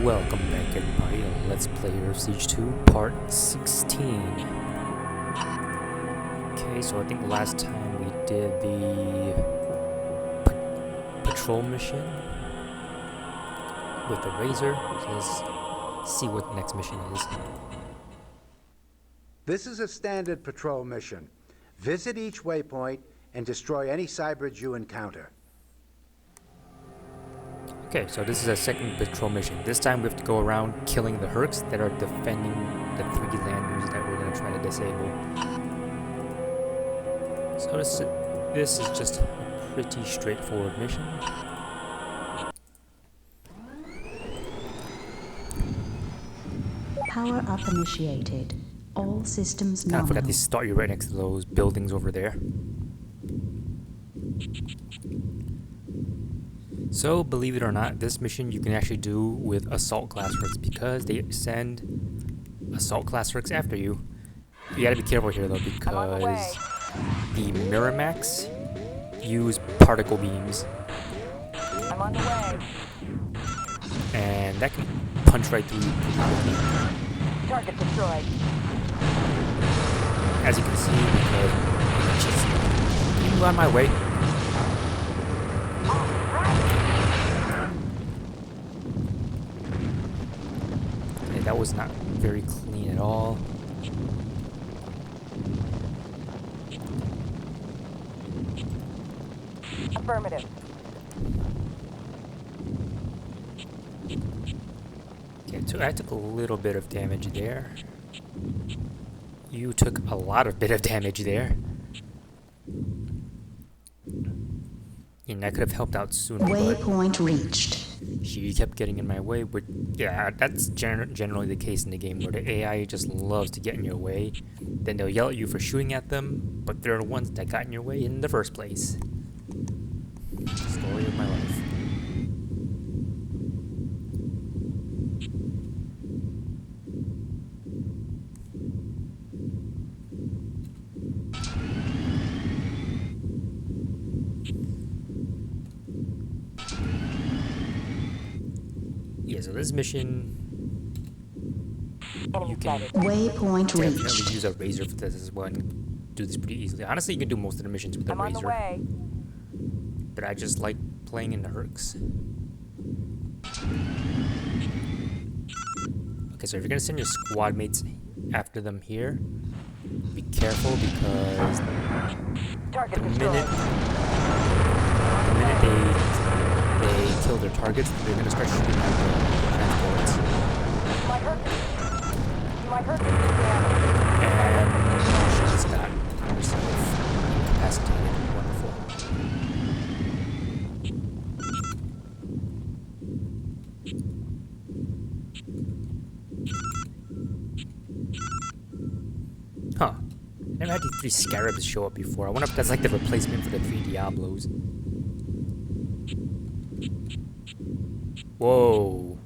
Welcome back everybody to Let's Play Earthsiege 2 Part 16. Okay, so I think last time we did the patrol mission with the Razor. So let's see what the next mission is. This is a standard patrol mission. Visit each waypoint and destroy any cybrids you encounter. Okay, so this is a second patrol mission. This time we have to go around killing the Hercs that are defending the 3 landers that we're going to try to disable. So this is just a pretty straightforward mission. Power up initiated. All systems Kind of forgot nominal. to start you right next to those buildings over there. So, believe it or not, this mission you can actually do with assault class Hercs because they send assault class Hercs after you. You gotta be careful here though because the Miramax use particle beams. I'm on the way. And that can punch right through you pretty quickly. Target destroyed. As you can see, because just you move on my way. Okay, that was not very clean at all. Affirmative. Okay, so I took a little bit of damage there. You took a lot of bit of damage there. And that could have helped out sooner, but Waypoint reached. she kept getting in my way. But yeah, that's generally the case in the game where the AI just loves to get in your way. Then they'll yell at you for shooting at them, but they're the ones that got in your way in the first place. Story of my life. Yeah, so this mission, Enemy you can sighted. Waypoint definitely reached. use a Razor for this as well and do this pretty easily. Honestly, you can do most of the missions with a I'm on the Razor, way. but I just like playing in the Hercs. Okay, so if you're gonna send your squad mates after them here, be careful because Target the destroyed. minute they kill their targets, they're gonna start shooting at the transports. My hurt. My hurt. Damage. And she's got herself incapacitated. Wonderful. Huh. Never had these 3 scarabs show up before. I wonder if that's like the replacement for the 3 Diablos. Whoa.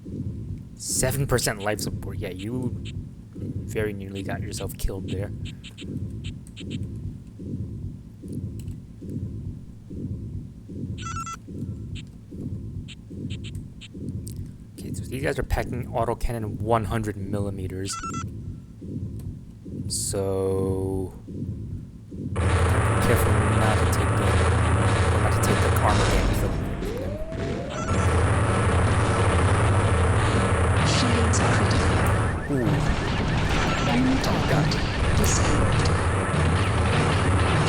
7% life support. Yeah, you very nearly got yourself killed there. Okay, so these guys are packing autocannon 100 millimeters. So careful not to take the armor damage from them. Shields critical. Ooh. Enemy target disabled.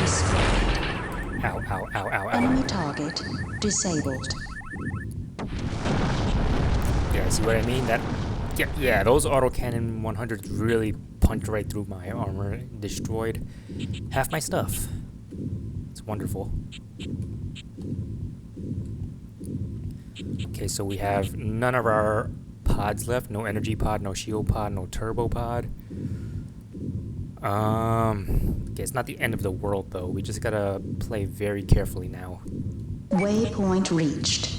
Destroyed. Ow, ow, ow, ow, Enemy ow. target disabled. Yeah, see what I mean? Yeah, those autocannon 100s really punched right through my armor and destroyed half my stuff. It's wonderful. Okay, so we have none of our pods left. No energy pod, no shield pod, no turbo pod. Okay, it's not the end of the world though. We just gotta play very carefully now. Waypoint reached.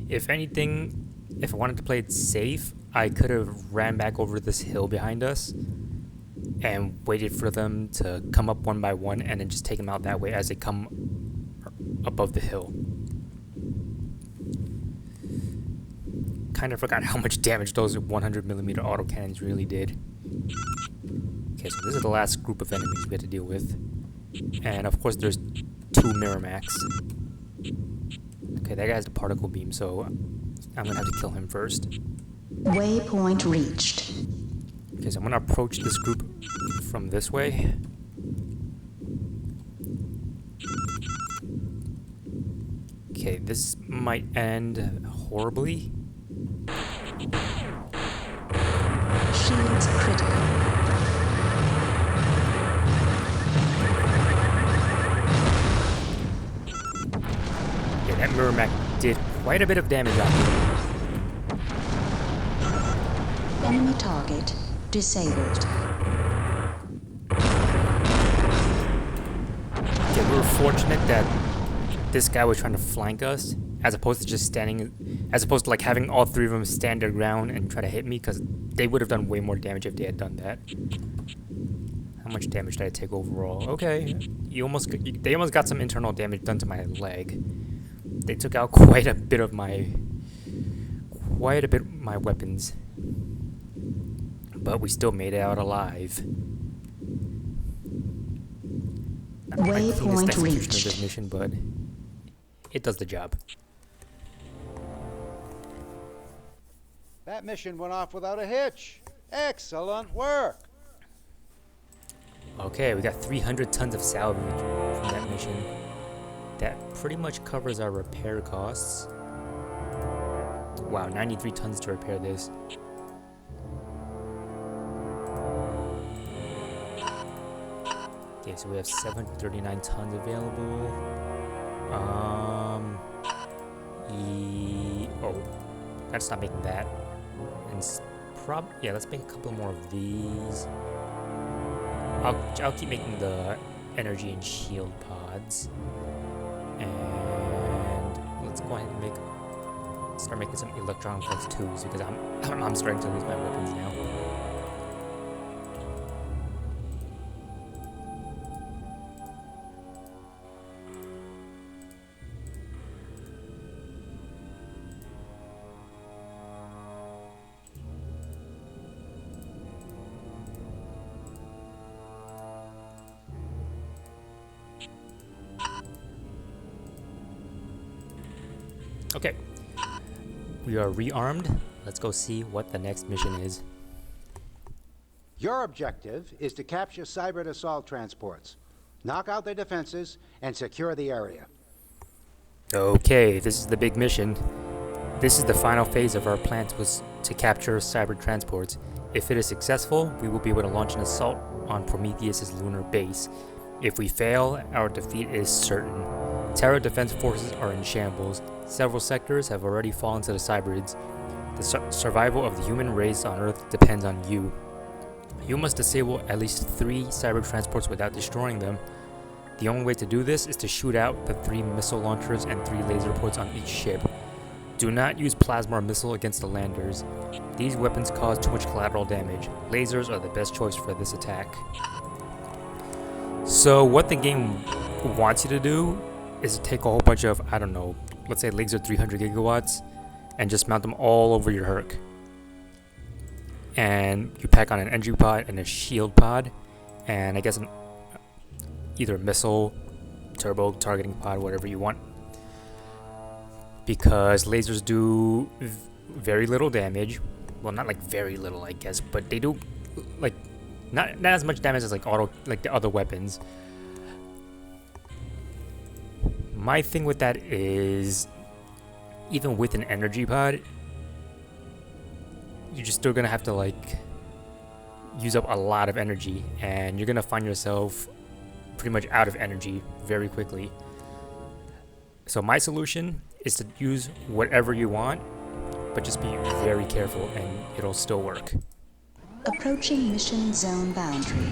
If anything, if I wanted to play it safe, I could have ran back over this hill behind us and waited for them to come up one by one and then just take them out that way as they come above the hill. kind of forgot how much damage those 100mm autocannons really did. Okay, so this is the last group of enemies we have to deal with. And of course there's 2 Miramax. Okay, that guy has the particle beam, so I'm gonna have to kill him first. Waypoint reached. Okay, so I'm gonna approach this group from this way. Okay, this might end horribly. Shields critical. Yeah, that Miramax did quite a bit of damage on me. Enemy target disabled. Okay, we were fortunate that this guy was trying to flank us, as opposed to just standing, as opposed to like having all 3 of them stand their ground and try to hit me, because they would have done way more damage if they had done that. How much damage did I take overall? Okay, they almost got some internal damage done to my leg. They took out quite a bit of my weapons, but we still made it out alive. Not my cleanest Waypoint execution of reached. this mission, but it does the job. That mission went off without a hitch. Excellent work. Okay, we got 300 tons of salvage from that mission. That pretty much covers our repair costs. Wow, 93 tons to repair this. Okay, so we have 739 tons available. Oh, gotta stop making that. And yeah, let's make a couple more of these. I'll keep making the energy and shield pods. And let's go ahead and start making some electron plus 2s, because I'm starting to lose my weapons now. Okay, we are rearmed. Let's go see what the next mission is. Your objective is to capture cyber assault transports, knock out their defenses, and secure the area. Okay, this is the big mission. This is the final phase of our plan was to capture cyber transports. If it is successful, we will be able to launch an assault on Prometheus's lunar base. If we fail, our defeat is certain. Terra defense forces are in shambles. Several sectors have already fallen to the cybrids. The survival of the human race on Earth depends on you. You must disable at least 3 cyber transports without destroying them. The only way to do this is to shoot out the 3 missile launchers and 3 laser ports on each ship. Do not use plasma or missile against the landers. These weapons cause too much collateral damage. Lasers are the best choice for this attack. So what the game wants you to do is to take a whole bunch of, I don't know, let's say legs are 300 gigawatts, and just mount them all over your Herc. And you pack on an energy pod and a shield pod, and I guess either a missile, turbo, targeting pod, whatever you want. Because lasers do very little damage. Well, not like very little, I guess, but they do like not as much damage as like the other weapons. My thing with that is, even with an energy pod, you're just still gonna have to like use up a lot of energy, and you're gonna find yourself pretty much out of energy very quickly. So my solution is to use whatever you want, but just be very careful and it'll still work. Approaching mission zone boundary.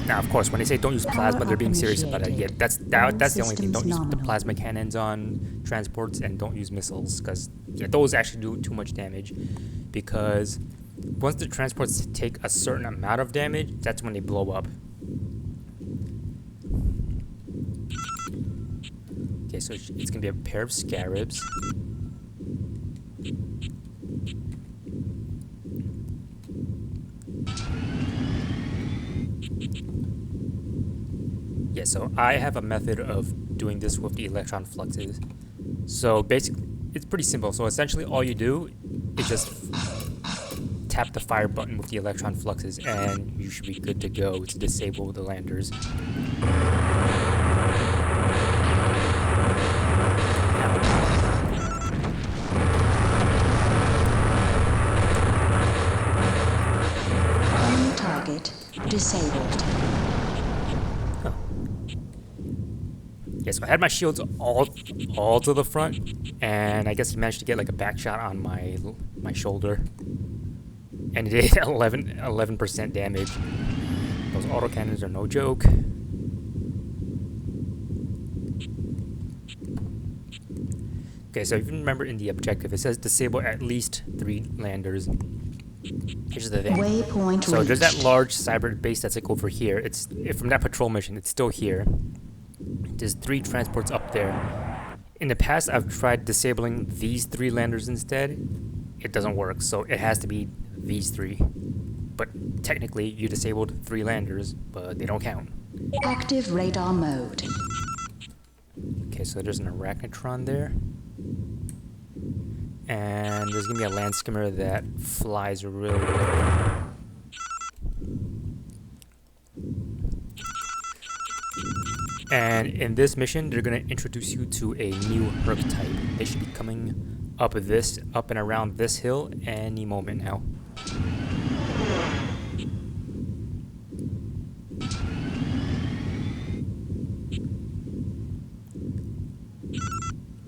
Now, of course, when they say don't use plasma, they're being serious about it. Yeah, that's the only thing. Don't use the nominal. plasma cannons on transports, and don't use missiles, because those actually do too much damage. Because once the transports take a certain amount of damage, that's when they blow up. Okay, so it's gonna be a pair of scarabs. Yeah, so I have a method of doing this with the electron fluxes. So basically, it's pretty simple. So essentially all you do is just tap the fire button with the electron fluxes and you should be good to go to disable the landers. Enemy target disabled. Yeah, so I had my shields all to the front, and I guess he managed to get like a back shot on my shoulder, and it did 11% damage. Those autocannons are no joke. Okay, so if you remember in the objective, it says disable at least 3 landers. Here's the thing. Waypoint So there's that reached. large cyber base that's like over here. It's from that patrol mission. It's still here. There's 3 transports up there. In the past, I've tried disabling these 3 landers instead. It doesn't work, so it has to be these 3. But technically, you disabled 3 landers, but they don't count. Active radar mode. Okay, so there's an arachnotron there. And there's gonna be a land skimmer that flies really low. And in this mission, they're gonna introduce you to a new Herc type. They should be coming up and around this hill any moment now.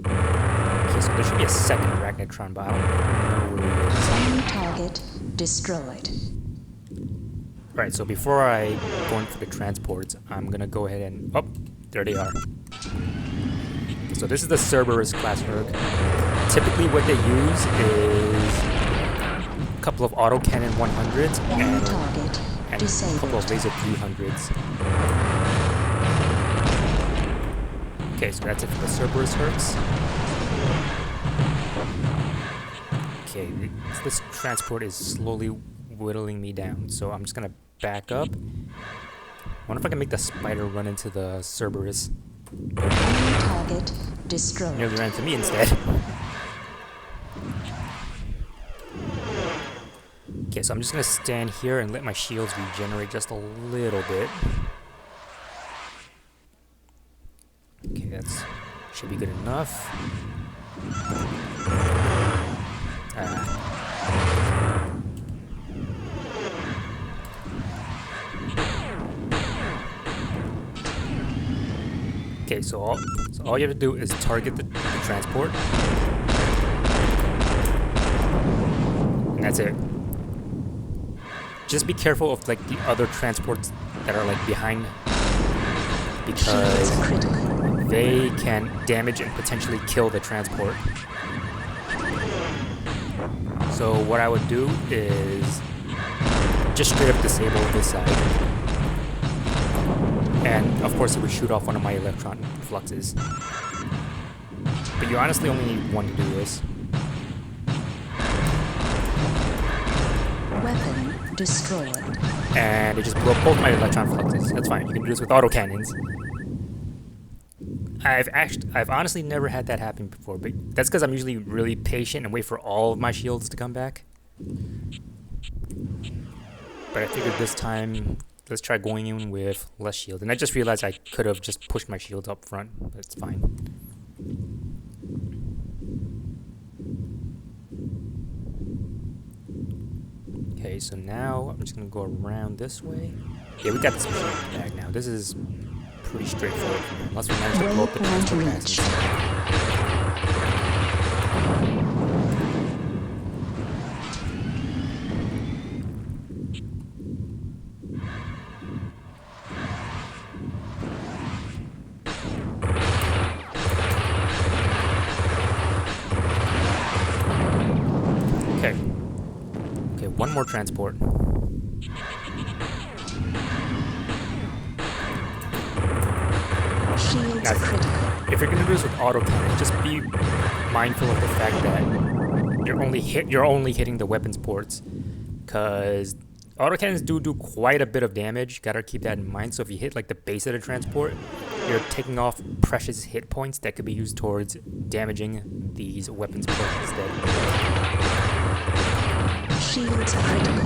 Okay, so there should be a second arachnotron, but I don't know where it is. Enemy target destroyed. Right, so before I go in for the transports, I'm gonna go ahead and... Oh, there they are. So this is the Cerberus class Herc. Typically what they use is a couple of autocannon 100s Enemy target and a couple of disabled. laser 300s. Okay, so that's it for the Cerberus Hercs. Okay, this transport is slowly whittling me down, so I'm just gonna back up. I wonder if I can make the spider run into the Cerberus. Enemy target destroyed. Nearly ran into me instead. Okay, so I'm just gonna stand here and let my shields regenerate just a little bit. Okay, that's should be good enough. Okay, so all you have to do is target the transport, and that's it. Just be careful of like the other transports that are like behind, because Critical. they can damage and potentially kill the transport. So what I would do is just straight up disable this side. And of course it would shoot off one of my electron fluxes. But you honestly only need one to do this. Weapon destroyed. And it just blew up both my electron fluxes. That's fine. You can do this with autocannons. I've honestly never had that happen before, but that's because I'm usually really patient and wait for all of my shields to come back. But I figured this time, let's try going in with less shield. And I just realized I could have just pushed my shields up front, but it's fine. Okay, so now I'm just gonna go around this way. Yeah, we got this machine in the bag now. This is pretty straightforward from here, unless we manage to blow up the Waypoint transport reached. passes. Okay. Okay, one more transport. Shields Now, critical. if you're gonna do this with autocannon, just be mindful of the fact that you're only hitting the weapons ports, because Autocannons do quite a bit of damage. Gotta keep that in mind. So if you hit like the base of the transport, you're taking off precious hit points that could be used towards damaging these weapons instead. Shields idle.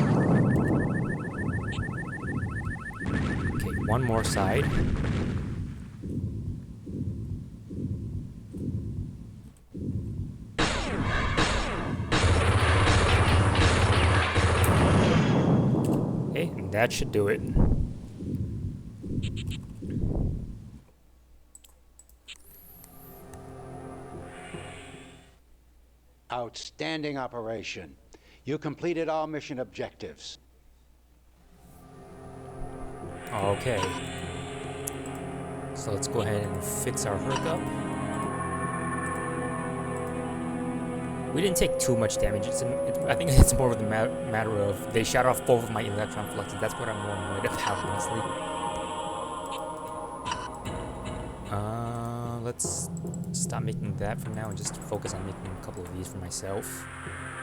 Okay, one more side. Okay, and that should do it. Outstanding operation. You completed all mission objectives. Okay. So let's go ahead and fix our hookup. We didn't take too much damage. I think it's more of the matter of they shot off both of my electron fluxes. That's what I'm more annoyed about, honestly. Let's stop making that for now and just focus on making a couple of these for myself.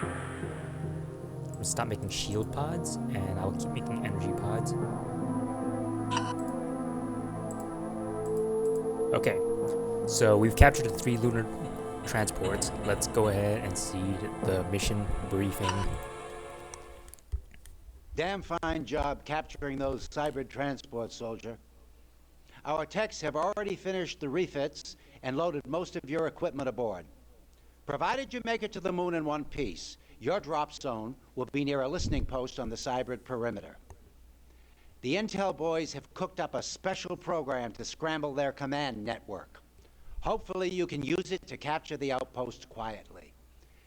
I'm gonna stop making shield pods, and I'll keep making energy pods. Okay, so we've captured the 3 lunar transports. Let's go ahead and see the mission briefing. Damn fine job capturing those cyber transports, soldier. Our techs have already finished the refits and loaded most of your equipment aboard. Provided you make it to the moon in one piece, your drop zone will be near a listening post on the cyber perimeter. The Intel boys have cooked up a special program to scramble their command network. Hopefully you can use it to capture the outpost quietly.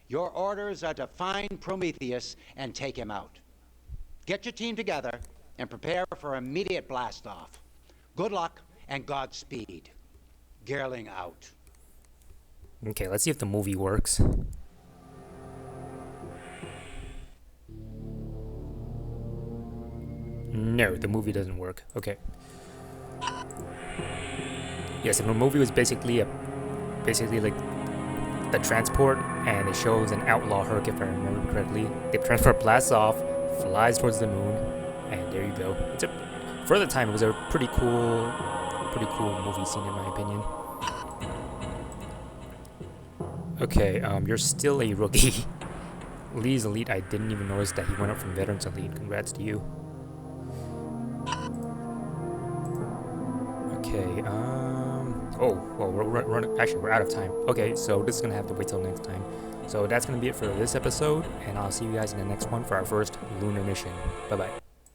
Your orders are to find Prometheus and take him out. Get your team together and prepare for immediate blast-off. Good luck and Godspeed. Gerling out. Okay, let's see if the movie works. No, the movie doesn't work. Okay. Yes, the movie was basically like the transport, and it shows an outlaw Herc, if I remember correctly. The transport blasts off, flies towards the moon, and there you go. For the time, it was a pretty cool movie scene in my opinion. Okay, you're still a rookie. Lee's elite. I didn't even notice that he went up from veteran to elite. Congrats to you. Okay, oh, well, we're out of time. Okay, so this is gonna have to wait till next time. So that's gonna be it for this episode, and I'll see you guys in the next one for our first lunar mission. Bye-bye.